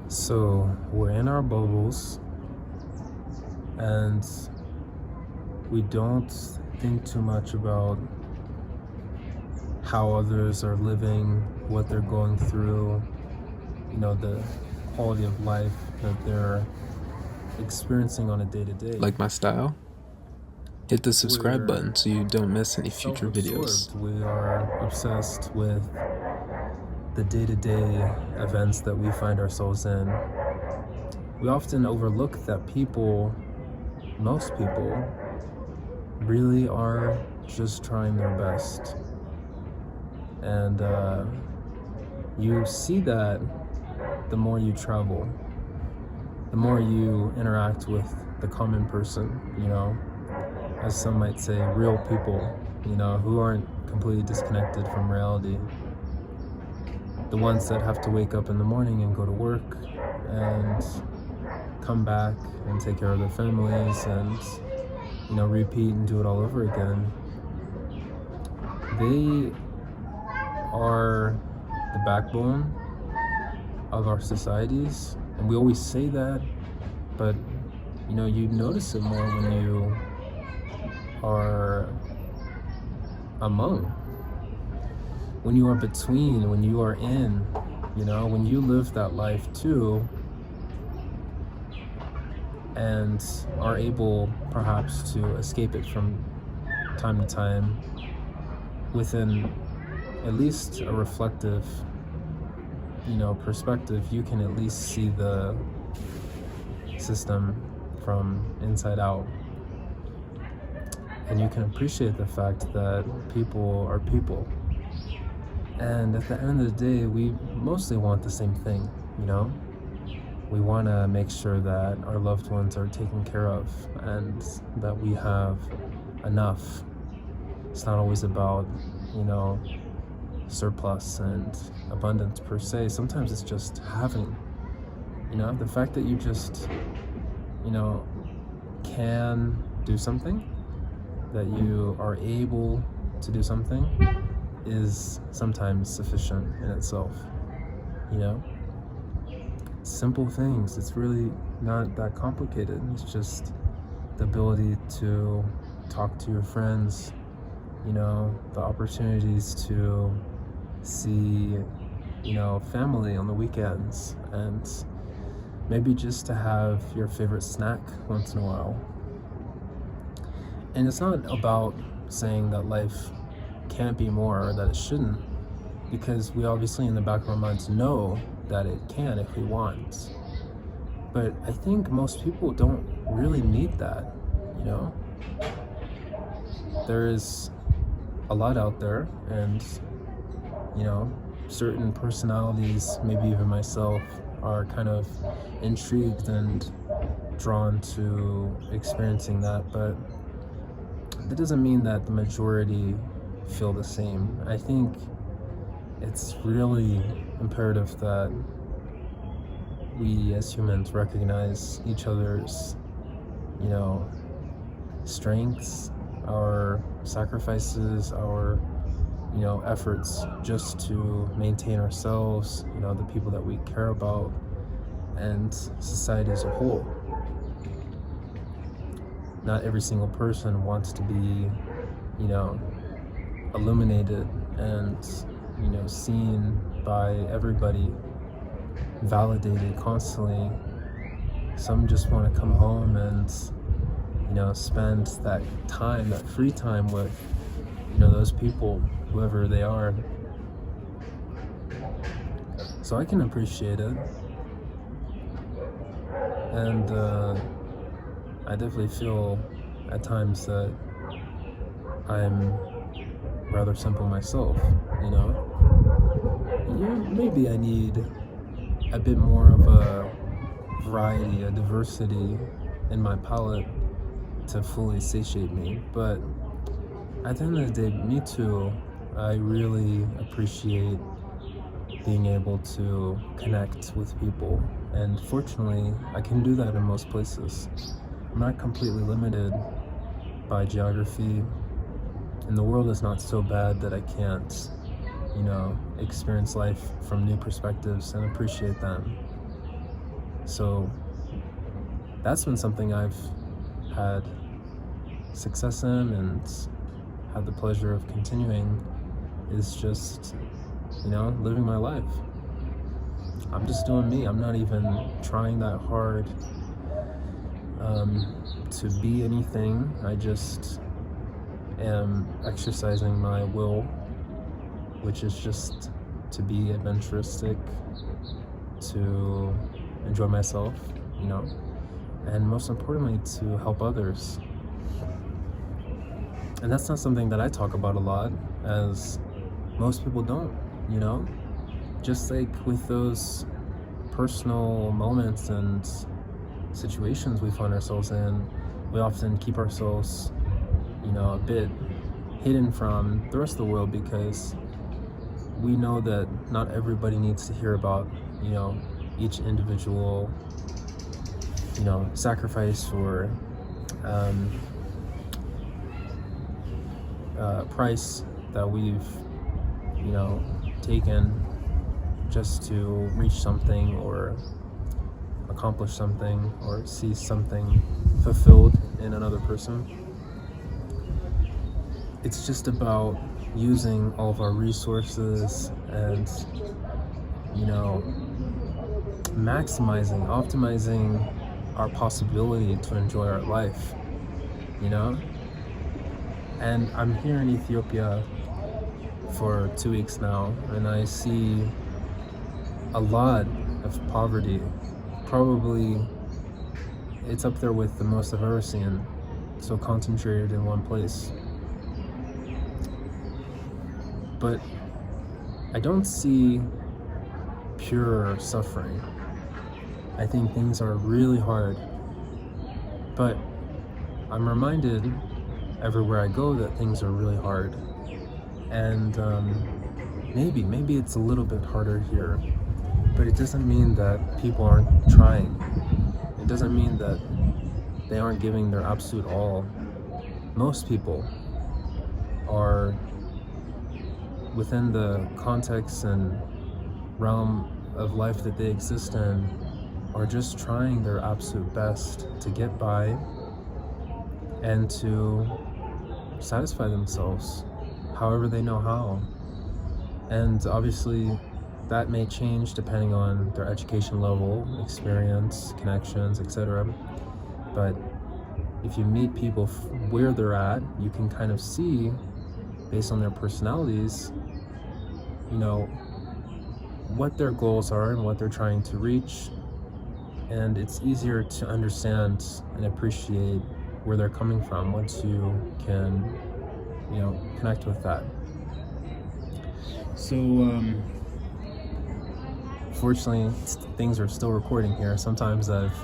So we're in our bubbles and we don't think too much about how others are living, what they're going through, the quality of life that they're experiencing on a day to day. Like my style? Hit the subscribe We're button so you don't miss any self future videos. absorbed, we are obsessed with the day to day events that we find ourselves in. We often overlook that most people, really are just trying their best. And you see that the more you travel, the more you interact with the common person, as some might say, real people, who aren't completely disconnected from reality. The ones that have to wake up in the morning and go to work and come back and take care of their families and, repeat and do it all over again. They are the backbone of our societies, and we always say that, but you notice it more when you are among, when you are between, when you are in, when you live that life too, and are able perhaps to escape it from time to time within at least a reflective perspective. You can at least see the system from inside out, and you can appreciate the fact that people are people, and at the end of the day we mostly want the same thing. We want to make sure that our loved ones are taken care of and that we have enough. It's not always about surplus and abundance per se. Sometimes it's just having, the fact that you just can do something, that you are able to do something, is sometimes sufficient in itself. Simple things, it's really not that complicated. It's just the ability to talk to your friends, the opportunities to see family on the weekends, and maybe just to have your favorite snack once in a while. And it's not about saying that life can't be more or that it shouldn't, because we obviously in the back of our minds know that it can if we want. But I think most people don't really need that. There is a lot out there, and certain personalities, maybe even myself, are kind of intrigued and drawn to experiencing that, but that doesn't mean that the majority feel the same. I think it's really imperative that we as humans recognize each other's strengths, our sacrifices, our efforts just to maintain ourselves, the people that we care about, and society as a whole. Not every single person wants to be illuminated and seen by everybody, validated constantly. Some just want to come home and spend that time, that free time, with those people, whoever they are. So I can appreciate it, and I definitely feel at times that I'm rather simple myself. Maybe I need a bit more of a variety, a diversity in my palette to fully satiate me. But at the end of the day, me too, I really appreciate being able to connect with people. And fortunately, I can do that in most places. I'm not completely limited by geography, and the world is not so bad that I can't, experience life from new perspectives and appreciate them. So that's been something I've had success in and had the pleasure of continuing, is just, living my life. I'm just doing me. I'm not even trying that hard to be anything. I just am exercising my will, which is just to be adventuristic, to enjoy myself, and most importantly, to help others. And that's not something that I talk about a lot, as most people don't, just like with those personal moments and situations we find ourselves in, we often keep ourselves, a bit hidden from the rest of the world, because we know that not everybody needs to hear about, each individual, sacrifice or price that we've, taken just to reach something or accomplish something or see something fulfilled in another person. It's just about using all of our resources and, optimizing our possibility to enjoy our life, And I'm here in Ethiopia for 2 weeks now, and I see a lot of poverty. Probably it's up there with the most I've ever seen, so concentrated in one place. But I don't see pure suffering. I think things are really hard, but I'm reminded everywhere I go that things are really hard. And maybe it's a little bit harder here, but it doesn't mean that people aren't trying. It doesn't mean that they aren't giving their absolute all. Most people are, within the context and realm of life that they exist in, are just trying their absolute best to get by and to satisfy themselves however they know how. And obviously that may change depending on their education level, experience, connections, etc. But if you meet people where they're at, you can kind of see, based on their personalities, what their goals are and what they're trying to reach. And it's easier to understand and appreciate where they're coming from once you can, connect with that. So, fortunately, things are still recording here. Sometimes I've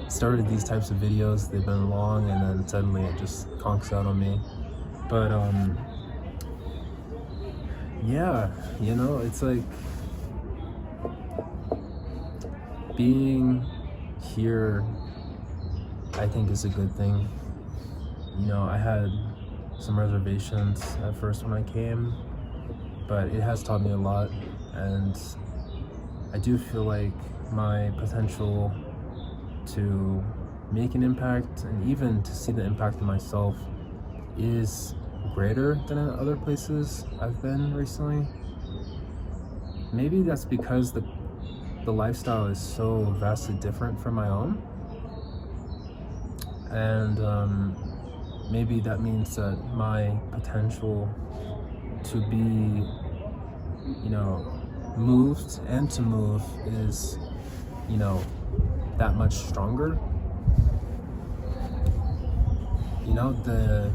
started these types of videos, they've been long, and then suddenly it just conks out on me. But, yeah, it's like being here, I think, is a good thing. I had some reservations at first when I came, but it has taught me a lot, and I do feel like my potential to make an impact and even to see the impact of myself is greater than in other places I've been recently. Maybe that's because the lifestyle is so vastly different from my own, and maybe that means that my potential to be, moved and to move is, that much stronger. The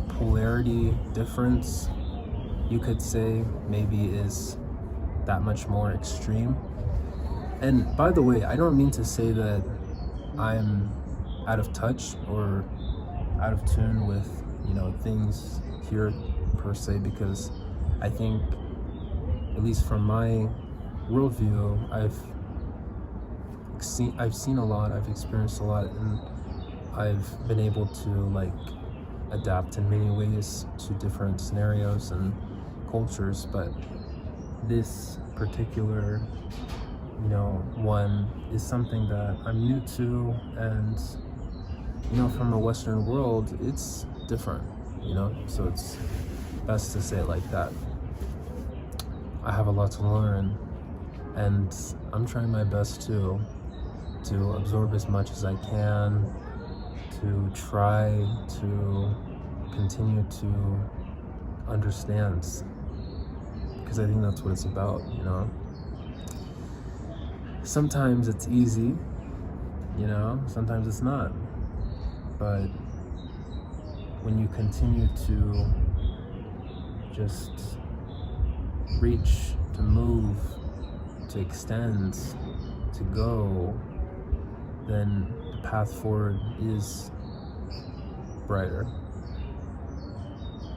polarity difference, you could say, maybe is that much more extreme. And by the way, I don't mean to say that I'm out of touch or out of tune with, things here per se, because I think, at least from my worldview, I've seen a lot, I've experienced a lot, and I've been able to adapt in many ways to different scenarios and cultures. But this particular one is something that I'm new to, and from the Western world, it's different, so it's best to say it like that. I have a lot to learn, and I'm trying my best to absorb as much as I can, to try to continue to understand, because I think that's what it's about. Sometimes it's easy, sometimes it's not, but when you continue to just reach, to move, to extend, to go, then the path forward is brighter.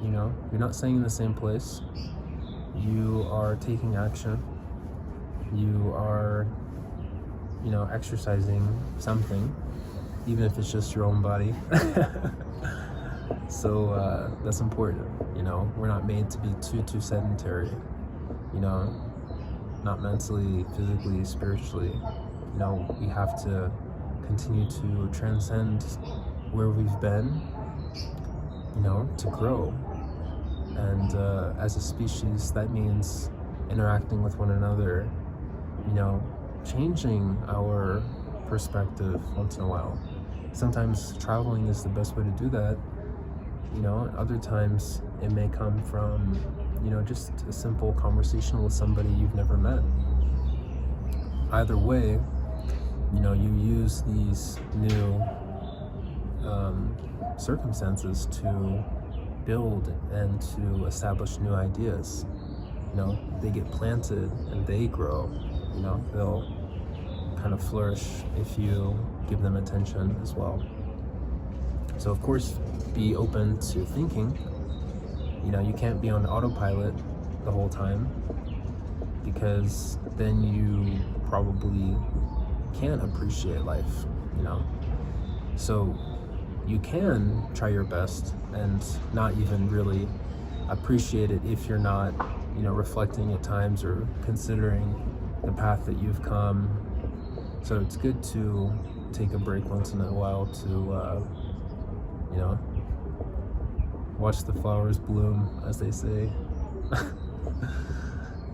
You're not staying in the same place. You are taking action. You are, exercising something, even if it's just your own body. So that's important. We're not made to be too sedentary. Not mentally, physically, spiritually. We have to continue to transcend where we've been, to grow. And as a species, that means interacting with one another, changing our perspective once in a while. Sometimes traveling is the best way to do that. Other times it may come from, just a simple conversation with somebody you've never met. Either way, you use these new circumstances to build and to establish new ideas. They get planted and they grow. They'll kind of flourish if you give them attention as well. So of course, be open to thinking. You can't be on autopilot the whole time, because then you probably can't appreciate life. So you can try your best and not even really appreciate it if you're not, reflecting at times or considering the path that you've come. So it's good to take a break once in a while to, watch the flowers bloom, as they say.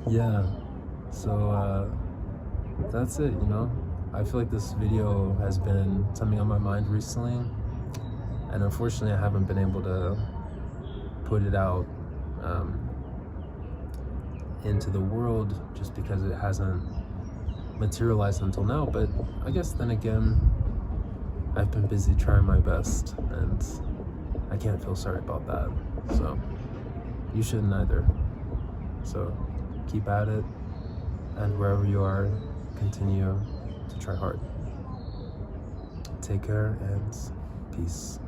Yeah. So that's it. I feel like this video has been something on my mind recently, and unfortunately I haven't been able to put it out into the world just because it hasn't materialized until now. But I guess then again, I've been busy trying my best, and I can't feel sorry about that. So you shouldn't either. So keep at it, and wherever you are, continue to try hard. Take care and peace.